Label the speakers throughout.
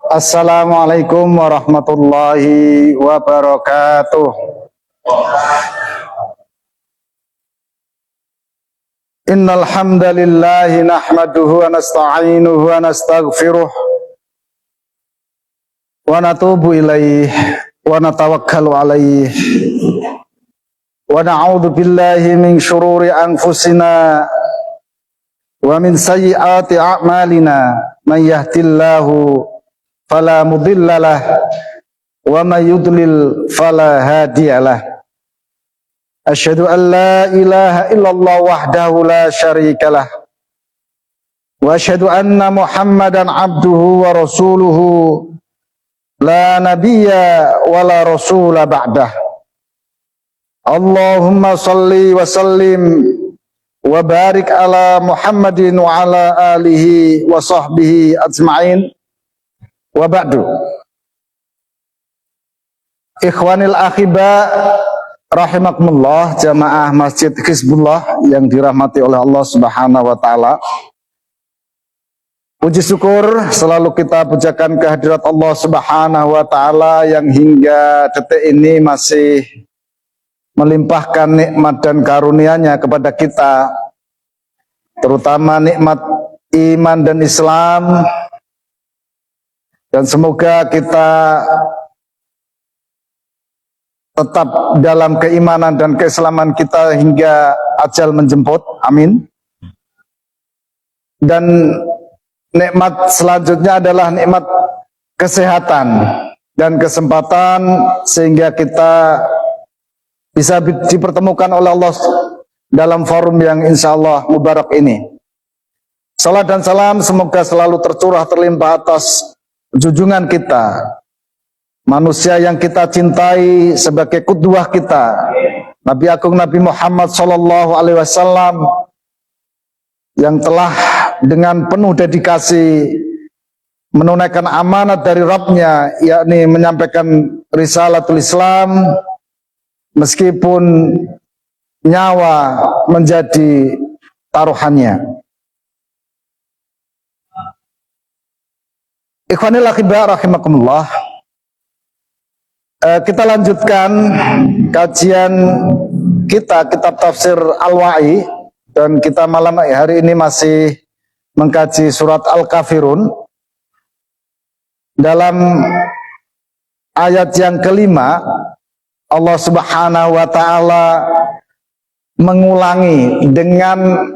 Speaker 1: Assalamualaikum warahmatullahi wabarakatuh. Innal hamdalillah nahmaduhu wa nasta'inuhu wa nastaghfiruh wa natubu ilaih wa natawakkalu alaih wa na'udzu billahi min syururi anfusina wa min sayyiati a'malina man yahdihillahu fala mudhillalah wa may yudlil fala hadiyalah. Asyhadu an la ilaha illallah wahdahu la syarikalah wa asyhadu anna Muhammadan abduhu wa rasuluhu la nabiyya wa la rasula ba'dah. Allahumma salli wa sallim wa barik ala Muhammadin wa ala alihi wa sahbihi ajma'in. Wa ba'du. Ikhwanil akhiba rahimakumullah, jamaah Masjid Hizbullah yang dirahmati oleh Allah Subhanahu wa taala. Puji syukur selalu kita pujakan kehadirat Allah Subhanahu wa taala yang hingga detik ini masih melimpahkan nikmat dan karunia-Nya kepada kita, terutama nikmat iman dan Islam. Dan semoga kita tetap dalam keimanan dan keislaman kita hingga ajal menjemput. Amin. Dan nikmat selanjutnya adalah nikmat kesehatan dan kesempatan sehingga kita bisa dipertemukan oleh Allah dalam forum yang insya Allah mubarak ini. Salat dan salam semoga selalu tercurah terlimpah atas junjungan kita, manusia yang kita cintai sebagai qudwah kita, Nabi Agung Nabi Muhammad sallallahu alaihi wasallam, yang telah dengan penuh dedikasi menunaikan amanat dari Rabbnya, yakni menyampaikan risalatul Islam meskipun nyawa menjadi taruhannya. Ikhwanil akhibah rahimakumullah. Kita lanjutkan kajian kita kitab tafsir Al-Wa'i, dan kita malam hari ini masih mengkaji surat Al-Kafirun. Dalam ayat yang kelima, Allah Subhanahu wa taala mengulangi dengan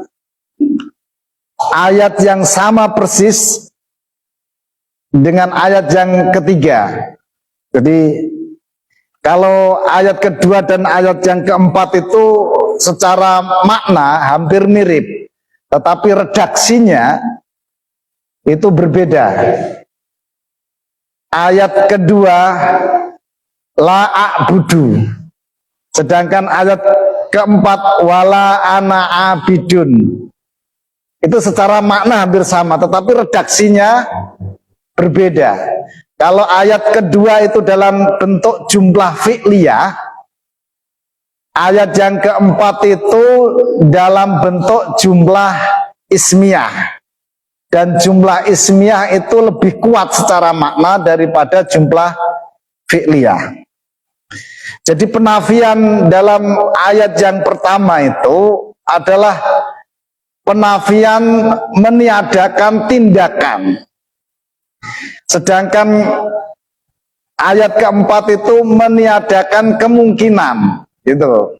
Speaker 1: ayat yang sama persis dengan ayat yang ketiga. Jadi kalau ayat kedua dan ayat yang keempat itu secara makna hampir mirip, tetapi redaksinya itu berbeda. Ayat kedua la a'budu, sedangkan ayat keempat wala ana abidun. Itu secara makna hampir sama, tetapi redaksinya berbeda. Kalau ayat kedua itu dalam bentuk jumlah fi'liyah, ayat yang keempat itu dalam bentuk jumlah ismiyah. Dan jumlah ismiyah itu lebih kuat secara makna daripada jumlah fi'liyah. Jadi penafian dalam ayat yang pertama itu adalah penafian meniadakan tindakan. Sedangkan ayat keempat itu meniadakan kemungkinan, gitu.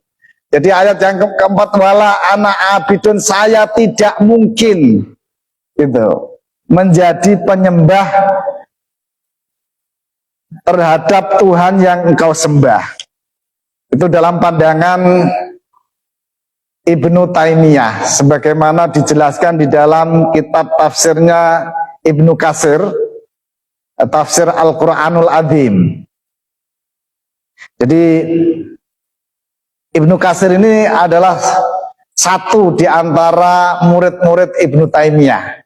Speaker 1: Jadi ayat yang keempat wala ana abidun, saya tidak mungkin, gitu, menjadi penyembah terhadap Tuhan yang engkau sembah. Itu dalam pandangan Ibnu Taimiyah, sebagaimana dijelaskan di dalam kitab tafsirnya Ibnu Katsir, tafsir Al-Quranul Azim. Jadi Ibnu Katsir ini adalah satu di antara murid-murid Ibnu Taimiyah.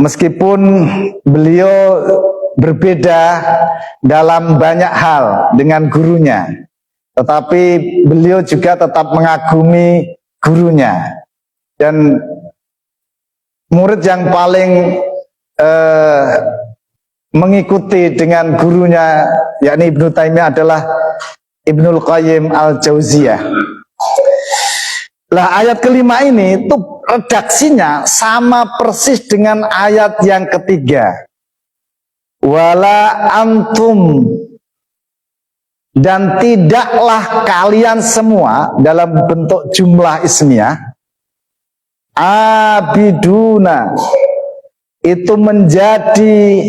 Speaker 1: Meskipun beliau berbeda dalam banyak hal dengan gurunya, tetapi beliau juga tetap mengagumi gurunya. Dan murid yang paling mengikuti dengan gurunya, yakni Ibnu Taimiyah, adalah Ibnul Qayyim Al-Jauziyah. Lah ayat kelima ini tuh redaksinya sama persis dengan ayat yang ketiga. Wala antum, dan tidaklah kalian semua, dalam bentuk jumlah ismiyah, abiduna, itu menjadi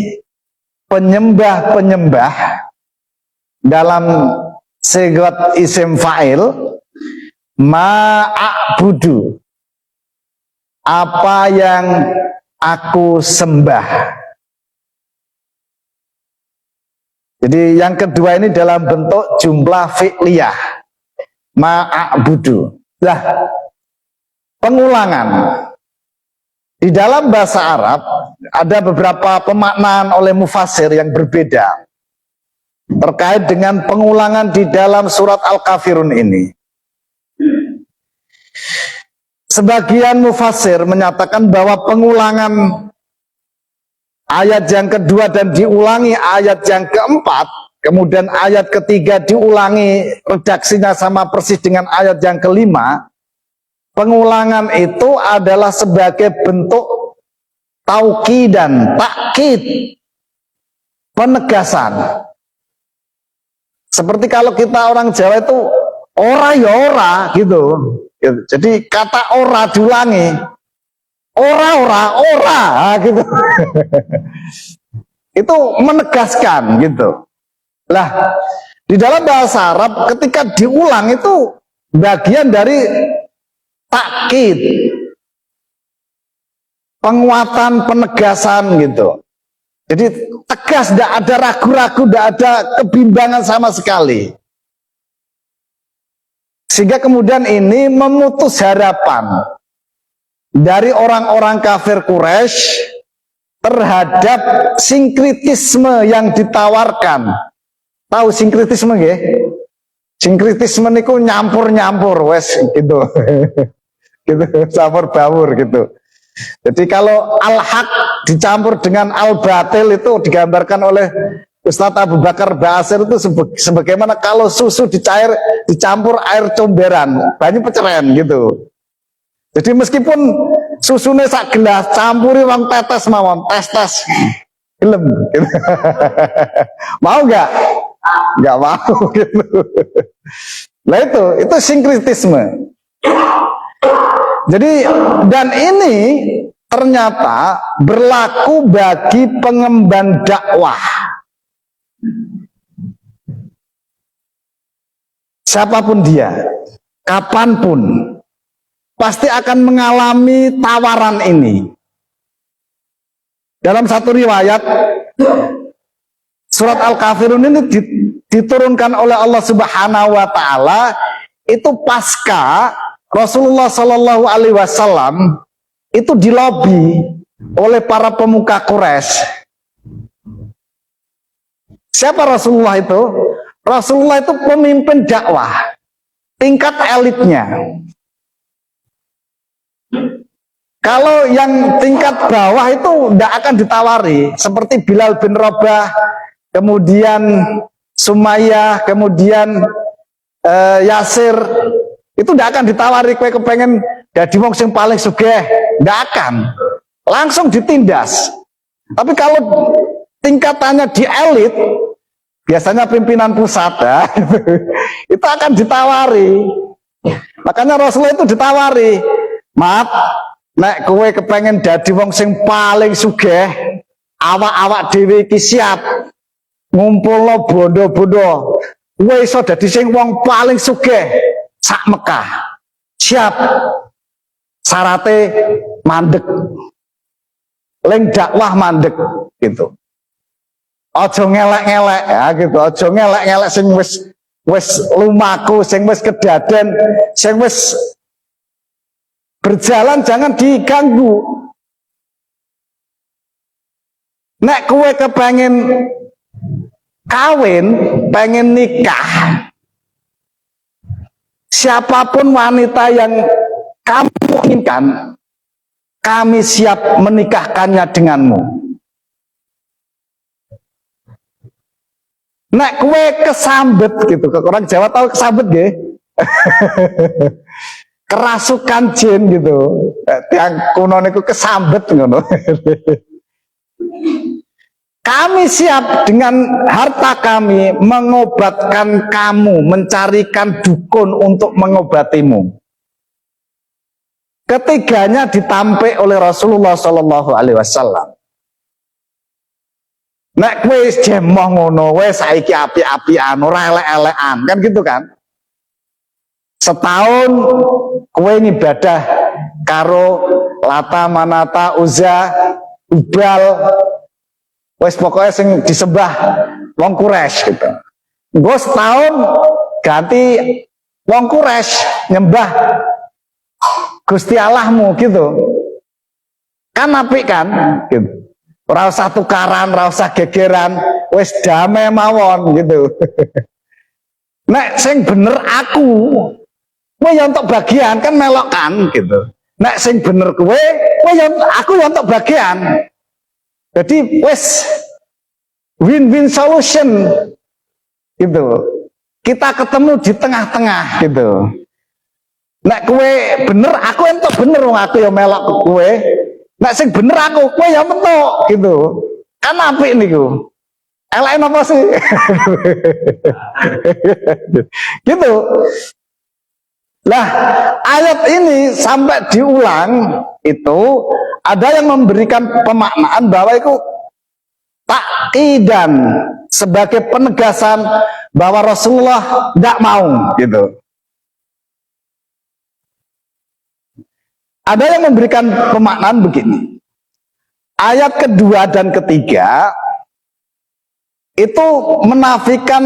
Speaker 1: penyembah-penyembah dalam sigat isim fa'il, ma'abudu, apa yang aku sembah. Jadi yang kedua ini dalam bentuk jumlah fi'liyah, ma'abudu. Nah, pengulangan di dalam bahasa Arab ada beberapa pemaknaan oleh mufassir yang berbeda terkait dengan pengulangan di dalam surat Al-Kafirun ini. Sebagian mufassir menyatakan bahwa pengulangan ayat yang kedua dan diulangi ayat yang keempat, kemudian ayat ketiga diulangi redaksinya sama persis dengan ayat yang kelima. Pengulangan itu adalah sebagai bentuk taukid dan takkid, penegasan. Seperti kalau kita orang Jawa itu ora ya ora gitu. Jadi kata ora diulangi, ora gitu. Itu menegaskan gitu. Lah, di dalam bahasa Arab ketika diulang itu bagian dari takkid, penguatan, penegasan gitu. Jadi tegas, tidak ada ragu-ragu, tidak ada kebimbangan sama sekali. Sehingga kemudian ini memutus harapan dari orang-orang kafir Quraisy terhadap sinkritisme yang ditawarkan. Tahu sinkritisme nggih? Sinkritisme niku nyampur-nyampur wes gitu. Gitu, campur baur gitu. Jadi kalau al-haq dicampur dengan al-batil itu digambarkan oleh Ustadz Abu Bakar Basir itu sebagaimana kalau susu dicampur air comberan, banyak peceren gitu. Jadi meskipun susunya sak gelas, campuri wong tetes mawon, tes gelem gitu. Mau nggak? Nggak mau gitu. Nah itu sinkritisme. Jadi dan ini ternyata berlaku bagi pengemban dakwah. Siapapun dia, kapanpun, pasti akan mengalami tawaran ini. Dalam satu riwayat, surat Al-Kafirun ini diturunkan oleh Allah Subhanahu wa Ta'ala itu pasca Rasulullah Shallallahu Alaihi Wasallam itu dilobi oleh para pemuka Quraisy. Siapa Rasulullah itu? Rasulullah itu pemimpin dakwah tingkat elitnya. Kalau yang tingkat bawah itu tidak akan ditawari, seperti Bilal bin Rabah, kemudian Sumayyah, kemudian Yasir, itu tidak akan ditawari kue kepengen jadi wong sing paling sugih, tidak akan, langsung ditindas. Tapi kalau tingkatannya di elit, biasanya pimpinan pusat ya, itu akan ditawari. Makanya Rasulullah itu ditawari, maaf, nek kowe kepengen dadi wong sing paling sugih, awak-awak dhewe iki siap ngumpulno bondo-bondo, kowe iso dadi sing wong paling sugih sak Mekah. Siap. Syaratnya mandek. Ling dakwah mandek gitu. Aja ngelek-ngelek ya gitu, aja ngelek-ngelek sing wis lumaku, sing wis kedaden, sing wis berjalan jangan diganggu. Nek kowe kepengen kawin, pengen nikah, siapapun wanita yang kamu inginkan, kami siap menikahkannya denganmu. Nek kue kesambet gitu, orang Jawa tahu kesambet gak? Kerasukan jin gitu. Yang kuno niku kesambet ngono. Kami siap dengan harta kami mengobatkan kamu, mencarikan dukun untuk mengobatimu. Ketiganya ditampik oleh Rasulullah Shallallahu Alaihi Wasallam. Nek kowe jemoh ngono, wes saiki api-apian, ora elek-elekan, kan gitu kan? Setahun kowe ngibadah karo Lata, Manata, Uzza, Ubal, wes pokoknya sing disembah wong Quraisy gitu. Gue setahun ganti wong Quraisy nyembah Gusti Allahmu gitu. Kan apik kan? Gitu. Ora usah tukaran, ora usah gegeran, wis damai mawon gitu. Nek sing bener aku, kowe ya untuk bagian kan melok kan gitu. Nek sing bener kowe, aku ya untuk bagian. Jadi wis win-win solution gitu. Kita ketemu di tengah-tengah gitu. Nek kowe bener, aku entuk bener wong aku ya melok kowe. Nek sing bener aku, kowe ya mentok gitu. Kan apik niku. Elek napa sih? Gitu. Lah, ayat ini sampai diulang itu ada yang memberikan pemaknaan bahwa itu takkidan sebagai penegasan bahwa Rasulullah tidak mau gitu. Ada yang memberikan pemaknaan begini. Ayat kedua dan ketiga itu menafikan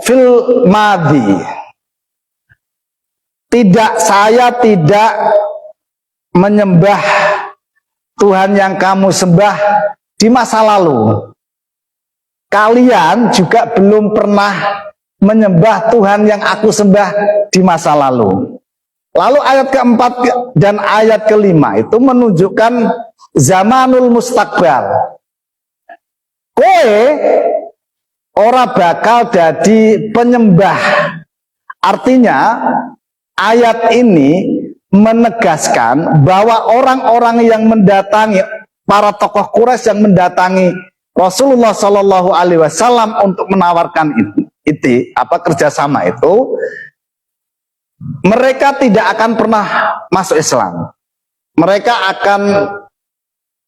Speaker 1: fil madhi. Saya tidak menyembah Tuhan yang kamu sembah di masa lalu. Kalian juga belum pernah menyembah Tuhan yang aku sembah di masa lalu. Lalu ayat keempat dan ayat kelima itu menunjukkan zamanul mustakbal. Kowe ora bakal jadi penyembah. Artinya ayat ini menegaskan bahwa orang-orang yang mendatangi, para tokoh Quraisy yang mendatangi Rasulullah Shallallahu Alaihi Wasallam untuk menawarkan itu kerjasama itu, mereka tidak akan pernah masuk Islam. Mereka akan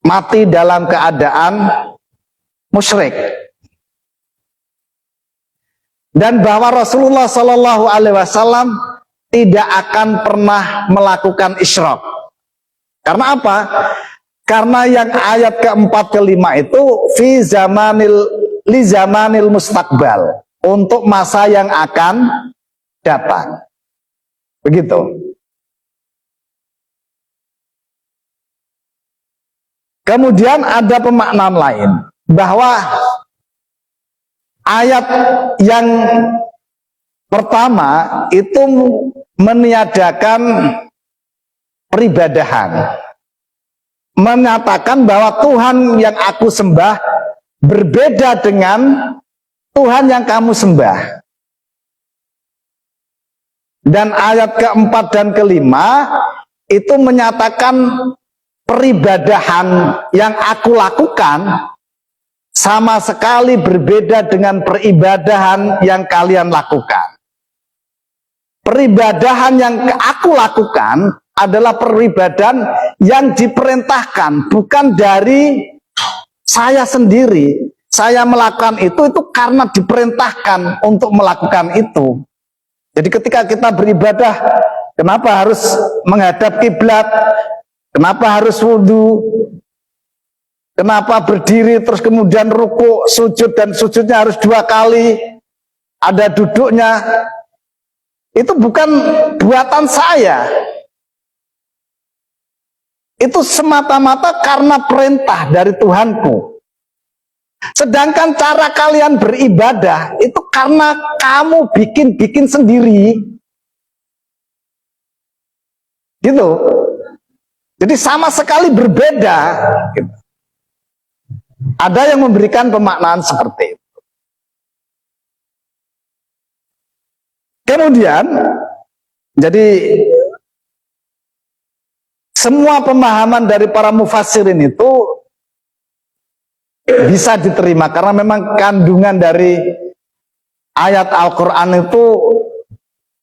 Speaker 1: mati dalam keadaan musyrik. Dan bahwa Rasulullah Shallallahu Alaihi Wasallam tidak akan pernah melakukan isyrak. Karena apa? Karena yang ayat keempat kelima itu fi zamanil mustakbal, untuk masa yang akan datang. Begitu. Kemudian ada pemaknaan lain bahwa ayat yang pertama itu meniadakan peribadahan, menyatakan bahwa Tuhan yang aku sembah berbeda dengan Tuhan yang kamu sembah. Dan ayat keempat dan kelima itu menyatakan peribadahan yang aku lakukan sama sekali berbeda dengan peribadahan yang kalian lakukan. Peribadahan yang aku lakukan adalah peribadahan yang diperintahkan, bukan dari saya sendiri. Saya melakukan itu karena diperintahkan untuk melakukan itu. Jadi ketika kita beribadah, kenapa harus menghadap kiblat? Kenapa harus wudhu? Kenapa berdiri terus kemudian ruku, sujud, dan sujudnya harus 2 kali? Ada duduknya. Itu bukan buatan saya. Itu semata-mata karena perintah dari Tuhanku. Sedangkan cara kalian beribadah itu karena kamu bikin sendiri. Gitu. Jadi sama sekali berbeda. Gitu. Ada yang memberikan pemaknaan seperti itu. Kemudian, jadi semua pemahaman dari para mufassirin itu bisa diterima karena memang kandungan dari ayat Al-Quran itu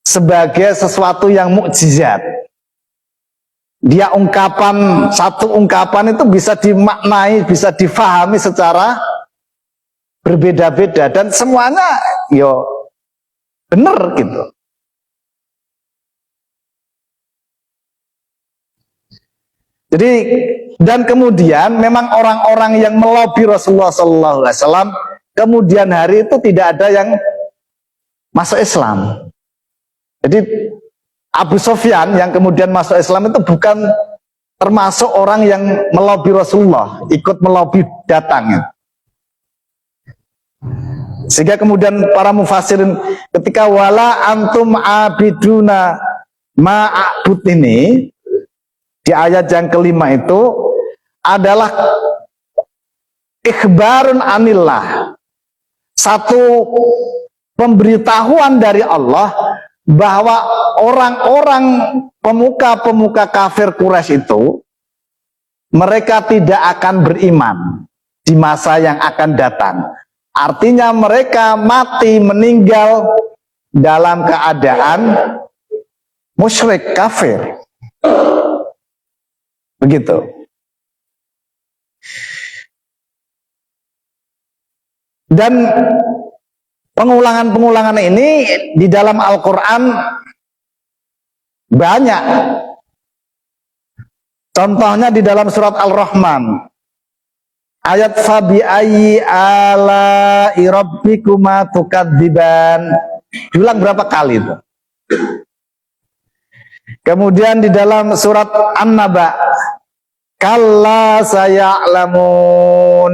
Speaker 1: sebagai sesuatu yang mukjizat. Dia satu ungkapan itu bisa dimaknai, bisa difahami secara berbeda-beda dan semuanya yo bener gitu. Jadi dan kemudian memang orang-orang yang melobi Rasulullah SAW kemudian hari itu tidak ada yang masuk Islam. Jadi Abu Sufyan yang kemudian masuk Islam itu bukan termasuk orang yang melobi Rasulullah, ikut melobi datang. Sehingga kemudian para mufassirin ketika wala antum abiduna ma'abud ini di ayat yang kelima itu adalah ikhbarun anillah, satu pemberitahuan dari Allah bahwa orang-orang pemuka-pemuka kafir Quraisy itu mereka tidak akan beriman di masa yang akan datang. Artinya mereka mati meninggal dalam keadaan musyrik kafir. Begitu. Dan pengulangan-pengulangan ini di dalam Al-Quran banyak. Contohnya di dalam surat Al-Rahman. Ayat fabi ayyi ala'i rabbikuma tukadziban. Diulang berapa kali itu? Kemudian di dalam surat An-Naba, kalla saya'lamun,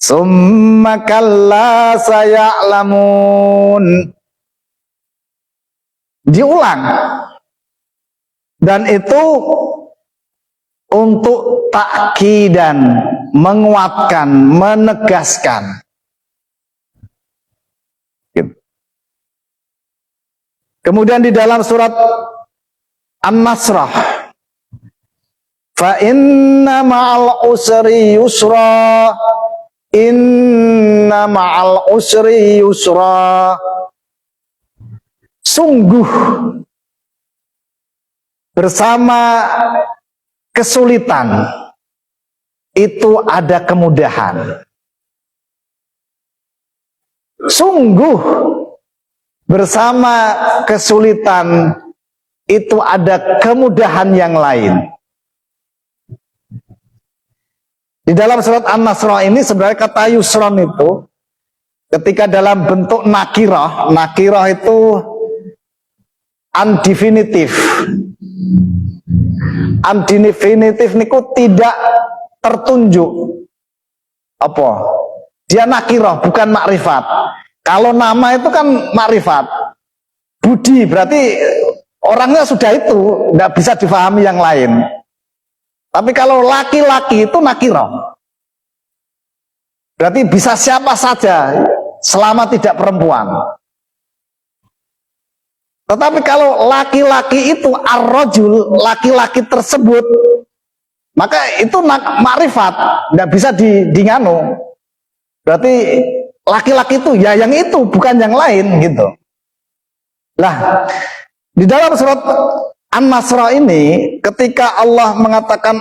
Speaker 1: summa kalla saya'lamun. Diulang. Dan itu untuk takkidan, menguatkan, menegaskan. Kemudian di dalam surat An-Nasrah, fa inna ma'al usri yusra, inna ma'al usri yusra. Sungguh bersama kesulitan itu ada kemudahan. Sungguh bersama kesulitan itu ada kemudahan yang lain. Di dalam surat An-Nasr ini sebenarnya kata yusron itu ketika dalam bentuk nakirah, nakirah itu undefinitif. Undefinitif niku tidak tertunjuk. Apa? Dia nakirah bukan makrifat. Kalau nama itu kan makrifat. Budi berarti orangnya sudah itu, nggak bisa difahami yang lain. Tapi kalau laki-laki itu nakirah. Berarti bisa siapa saja selama tidak perempuan. Tetapi kalau laki-laki itu ar-rajul, laki-laki tersebut, maka itu makrifat, nggak bisa dinganu. Berarti laki-laki itu ya yang itu, bukan yang lain gitu. Lah, di dalam surat An-Nasr ini ketika Allah mengatakan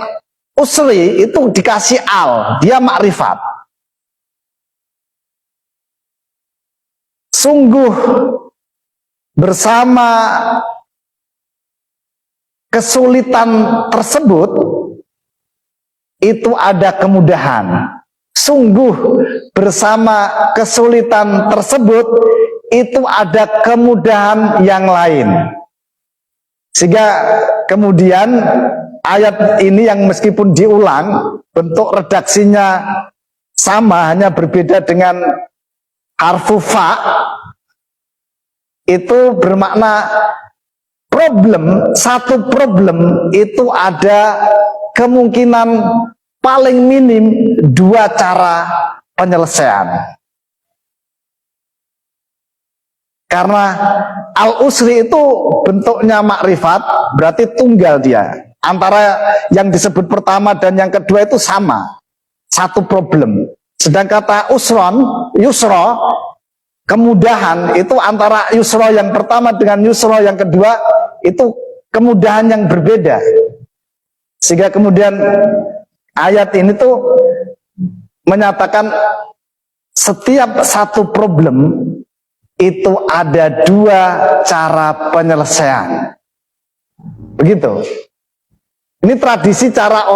Speaker 1: usri itu dikasih al, dia makrifat. Sungguh bersama kesulitan tersebut itu ada kemudahan. Sungguh bersama kesulitan tersebut itu ada kemudahan yang lain. Sehingga kemudian ayat ini yang meskipun diulang bentuk redaksinya sama, hanya berbeda dengan harfu fa, itu bermakna problem, satu problem itu ada kemungkinan paling minim dua cara penyelesaian. Karena al-usri itu bentuknya makrifat, berarti tunggal dia. Antara yang disebut pertama dan yang kedua itu sama, satu problem. Sedang kata usron, yusro, kemudahan itu antara yusro yang pertama dengan yusro yang kedua itu kemudahan yang berbeda. Sehingga kemudian ayat ini tuh menyatakan setiap satu problem itu ada dua cara penyelesaian. Begitu. Ini tradisi cara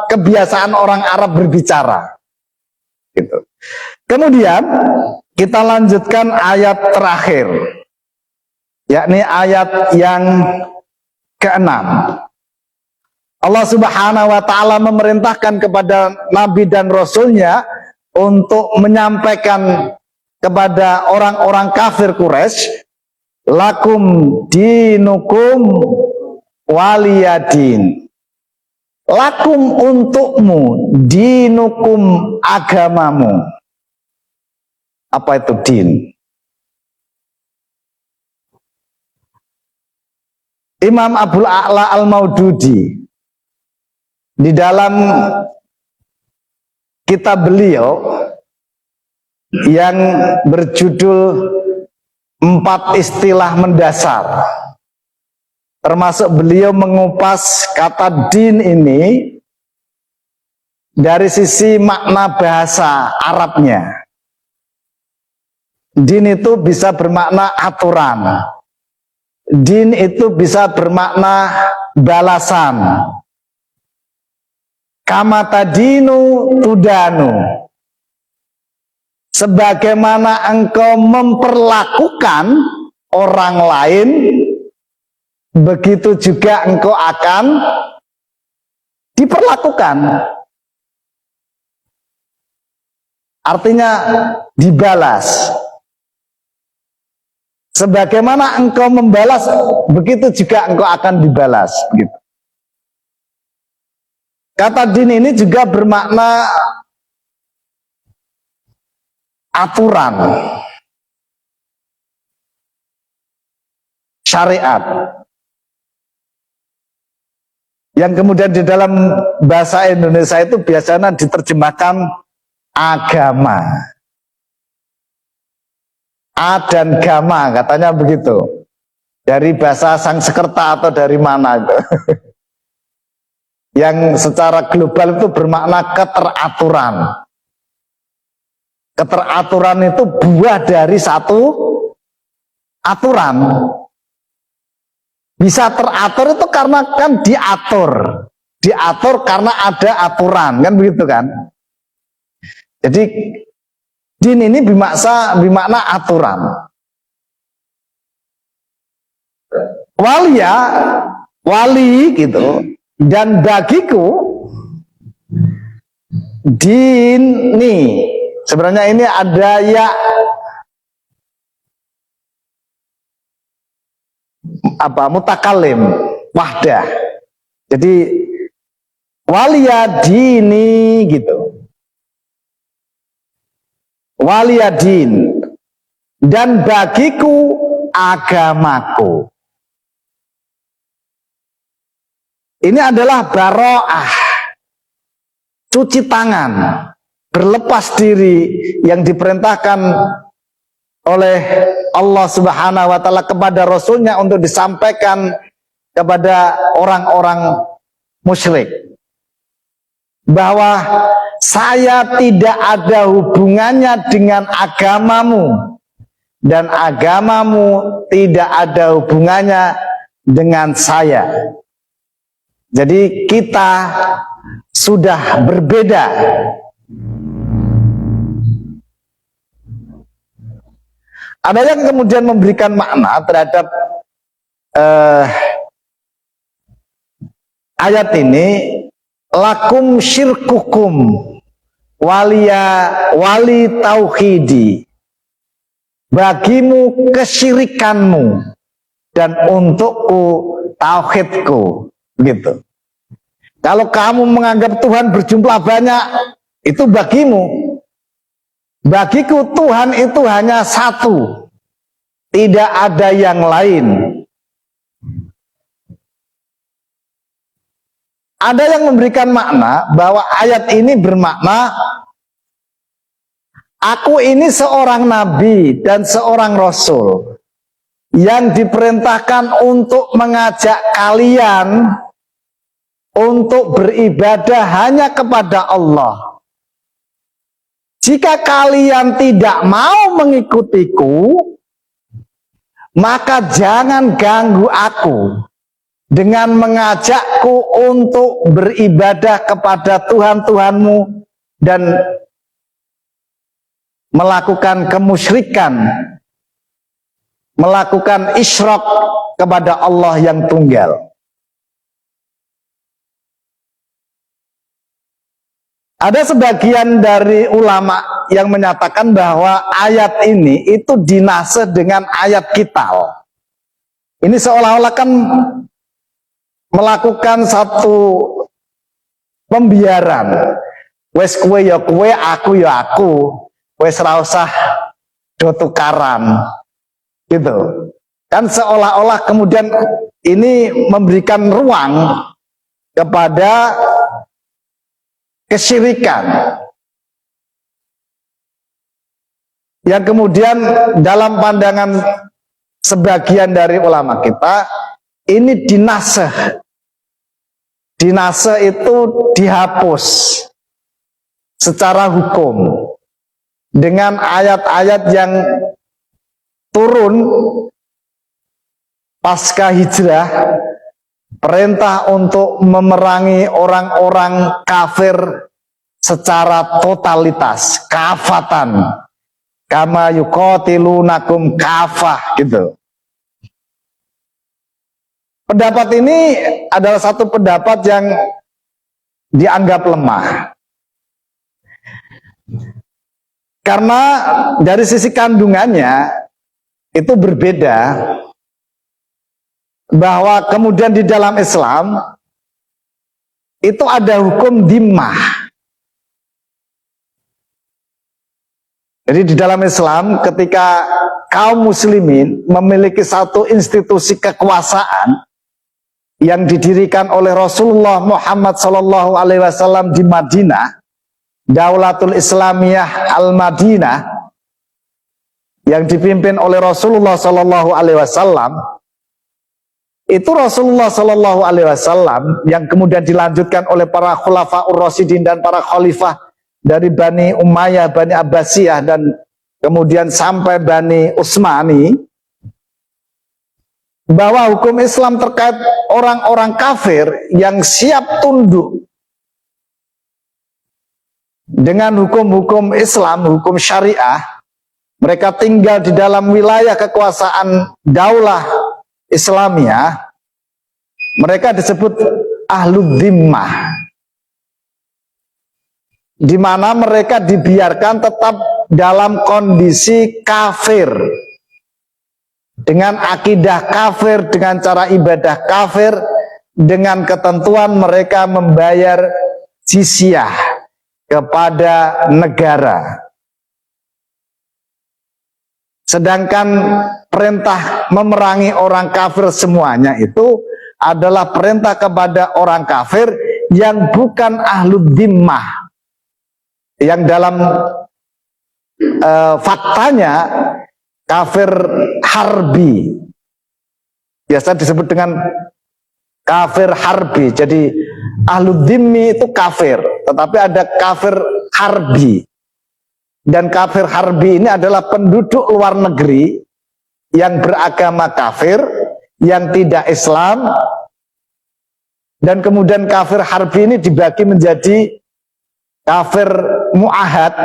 Speaker 1: kebiasaan orang Arab berbicara. Gitu. Kemudian kita lanjutkan ayat terakhir, yakni ayat yang ke-6. Allah Subhanahu wa ta'ala memerintahkan kepada Nabi dan Rasulnya untuk menyampaikan kepada orang-orang kafir Quraisy, lakum dinukum waliyadin. Lakum untukmu, dinukum agamamu. Apa itu din? Imam Abul A'la Al-Maududi di dalam kitab beliau yang berjudul 4 Istilah Mendasar, termasuk beliau mengupas kata din ini dari sisi makna bahasa Arabnya. Din itu bisa bermakna aturan, din itu bisa bermakna balasan. Kama tadinu tudanu, sebagaimana engkau memperlakukan orang lain, begitu juga engkau akan diperlakukan. Artinya dibalas. Sebagaimana engkau membalas, begitu juga engkau akan dibalas. Begitu. Kata din ini juga bermakna aturan, syariat, yang kemudian di dalam bahasa Indonesia itu biasanya diterjemahkan agama. A dan gama, katanya begitu. Dari bahasa Sanskerta atau dari mana itu. Yang secara global itu bermakna keteraturan. Keteraturan itu buah dari satu aturan. Bisa teratur itu karena kan diatur. Diatur karena ada aturan, kan begitu kan? Jadi din ini bermakna aturan. Walia, wali gitu. Dan bagiku dini, sebenarnya ini ada ya mutakalim wahdah. Jadi waliya dini gitu. Waliya din, dan bagiku agamaku. Ini adalah baro'ah, cuci tangan, berlepas diri yang diperintahkan oleh Allah Subhanahu wa ta'ala kepada Rasulnya untuk disampaikan kepada orang-orang musyrik. Bahwa saya tidak ada hubungannya dengan agamamu, dan agamamu tidak ada hubungannya dengan saya. Jadi kita sudah berbeda. Ada yang kemudian memberikan makna terhadap ayat ini, lakum syirkukum wali tauhidi, bagimu kesyirikanmu dan untukku tauhidku. Begitu. Kalau kamu menganggap Tuhan berjumlah banyak, itu bagimu. Bagiku Tuhan itu hanya satu. tidak ada yang lain. Ada yang memberikan makna bahwa ayat ini bermakna aku ini seorang nabi dan seorang rasul yang diperintahkan untuk mengajak kalian untuk beribadah hanya kepada Allah. Jika kalian tidak mau mengikutiku, maka jangan ganggu aku dengan mengajakku untuk beribadah kepada Tuhan-Tuhanmu dan melakukan kemusyrikan, melakukan isyrak kepada Allah yang tunggal. Ada sebagian dari ulama yang menyatakan bahwa ayat ini itu dinaseh dengan ayat Qital. Ini seolah-olah kan melakukan satu pembiaran. Wes kue ya kue, aku ya aku. Wes ra usah do tukaran. Gitu. Kan seolah-olah kemudian ini memberikan ruang kepada kesyirikan yang kemudian dalam pandangan sebagian dari ulama kita ini dinaseh. Dinaseh itu dihapus secara hukum dengan ayat-ayat yang turun pasca hijrah, perintah untuk memerangi orang-orang kafir secara totalitas, kafatan, kama yuqatilunakum kafah, gitu. Pendapat ini adalah satu pendapat yang dianggap lemah. Karena dari sisi kandungannya itu berbeda. Bahwa kemudian di dalam Islam itu ada hukum dhimmah. Jadi di dalam Islam ketika kaum muslimin memiliki satu institusi kekuasaan yang didirikan oleh Rasulullah Muhammad SAW di Madinah, Daulatul Islamiyah Al-Madinah, yang dipimpin oleh Rasulullah SAW. Itu Rasulullah Shallallahu Alaihi Wasallam yang kemudian dilanjutkan oleh para khulafaur rasyidin dan para khalifah dari Bani Umayyah, Bani Abbasiyah dan kemudian sampai Bani Utsmani, bahwa hukum Islam terkait orang-orang kafir yang siap tunduk dengan hukum-hukum Islam, hukum syariah, mereka tinggal di dalam wilayah kekuasaan daulah Islamiyah, mereka disebut ahlud dhimmah, di mana mereka dibiarkan tetap dalam kondisi kafir, dengan akidah kafir, dengan cara ibadah kafir, dengan ketentuan mereka membayar jizyah kepada negara. Sedangkan perintah memerangi orang kafir semuanya itu adalah perintah kepada orang kafir yang bukan ahlud dhimmah, yang dalam faktanya kafir harbi, biasa disebut dengan kafir harbi. Jadi ahlud dhimmi itu kafir, tetapi ada kafir harbi. Dan kafir harbi ini adalah penduduk luar negeri yang beragama kafir, yang tidak Islam. Dan kemudian kafir harbi ini dibagi menjadi kafir mu'ahad,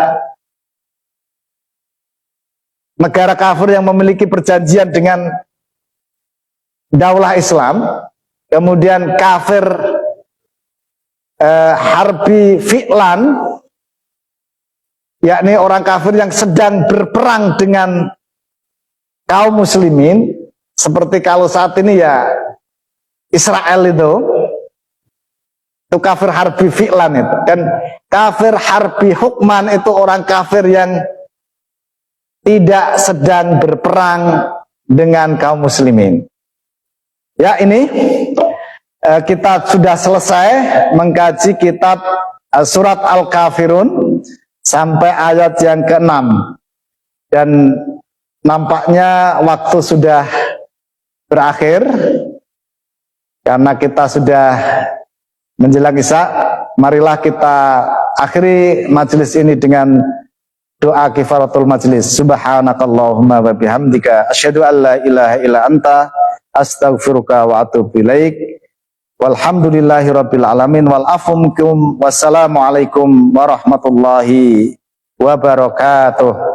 Speaker 1: negara kafir yang memiliki perjanjian dengan daulah Islam. Kemudian kafir harbi fi'lan, yakni orang kafir yang sedang berperang dengan kaum muslimin, seperti kalau saat ini ya Israel itu kafir harbi fi'lan itu. Dan kafir harbi hukman itu orang kafir yang tidak sedang berperang dengan kaum muslimin. Ya, ini kita sudah selesai mengkaji kitab surat Al-Kafirun sampai ayat yang ke-6. Dan nampaknya waktu sudah berakhir karena kita sudah menjelang Isya. Marilah kita akhiri majelis ini dengan doa kifaratul majlis. Subhanakallahumma wa bihamdika asyhadu an la ilaha illa anta astaghfiruka wa atubu ilaik. Walhamdulillahi rabbil alamin wal afu minkum. Wassalamualaikum warahmatullahi wabarakatuh.